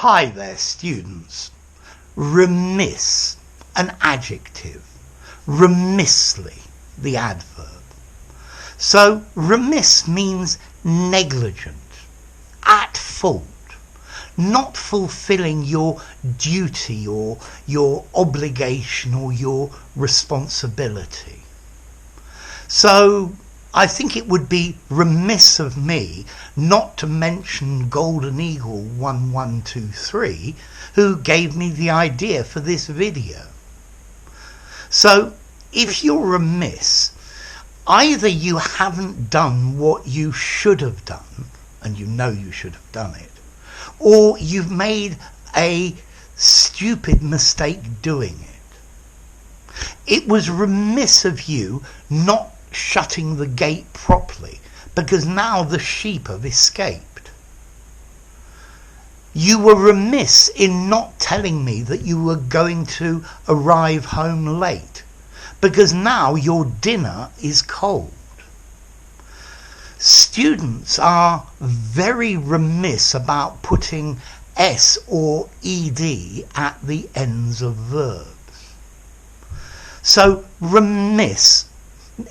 Hi there, students. Remiss, an adjective. Remissly, the adverb. So remiss means negligent, at fault, not fulfilling your duty or your obligation or your responsibility. So I think it would be remiss of me not to mention Golden Eagle 1123, who gave me the idea for this video. So if you're remiss, either you haven't done what you should have done, and you know you should have done it, or you've made a stupid mistake doing it. It was remiss of you not shutting the gate properly, because now the sheep have escaped. You were remiss in not telling me that you were going to arrive home late, because now your dinner is cold. Students are very remiss about putting s or ed at the ends of verbs. So remiss,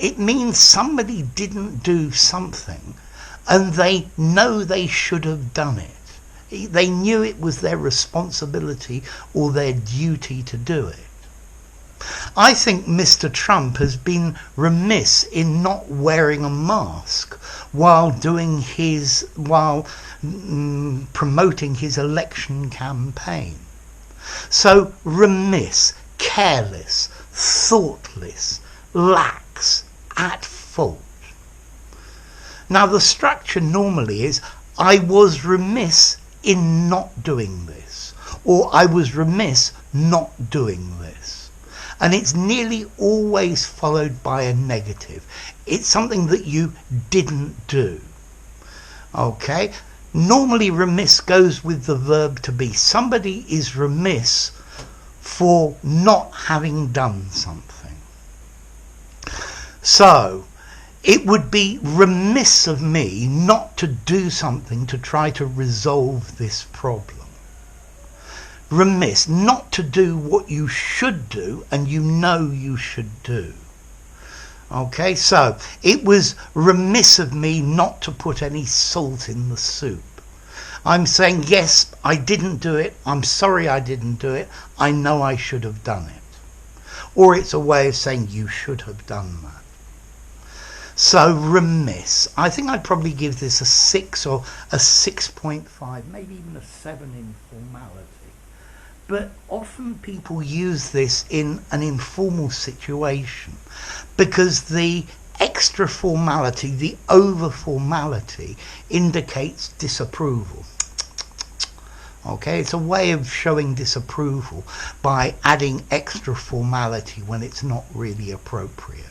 it means somebody didn't do something and they know they should have done it. They knew it was their responsibility or their duty to do it. I think Mr. Trump has been remiss in not wearing a mask while promoting his election campaign. So remiss, careless, thoughtless, lax, at fault. Now the structure normally is I was remiss in not doing this, or I was remiss not doing this. And it's nearly always followed by a negative. It's something that you didn't do. Okay? Normally remiss goes with the verb to be. Somebody is remiss for not having done something. So, it would be remiss of me not to do something to try to resolve this problem. Remiss, not to do what you should do and you know you should do. Okay, so it was remiss of me not to put any salt in the soup. I'm saying, yes, I didn't do it. I'm sorry I didn't do it. I know I should have done it. Or it's a way of saying you should have done that. So remiss, I think I'd probably give this a 6 or a 6.5, maybe even a 7 in formality. But often people use this in an informal situation because the extra formality, the over formality, indicates disapproval. Okay, it's a way of showing disapproval by adding extra formality when it's not really appropriate.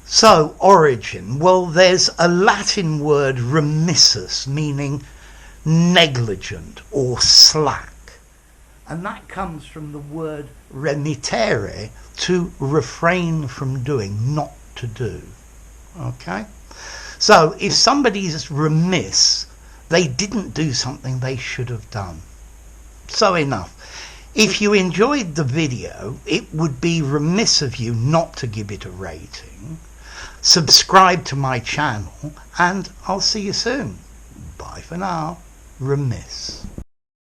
So, origin. Well, there's a Latin word remissus, meaning negligent or slack. And that comes from the word remittere, to refrain from doing, not to do. Okay? So, if somebody's remiss, they didn't do something they should have done. So enough. If you enjoyed the video, it would be remiss of you not to give it a rating. Subscribe to my channel, and I'll see you soon. Bye for now. Remiss.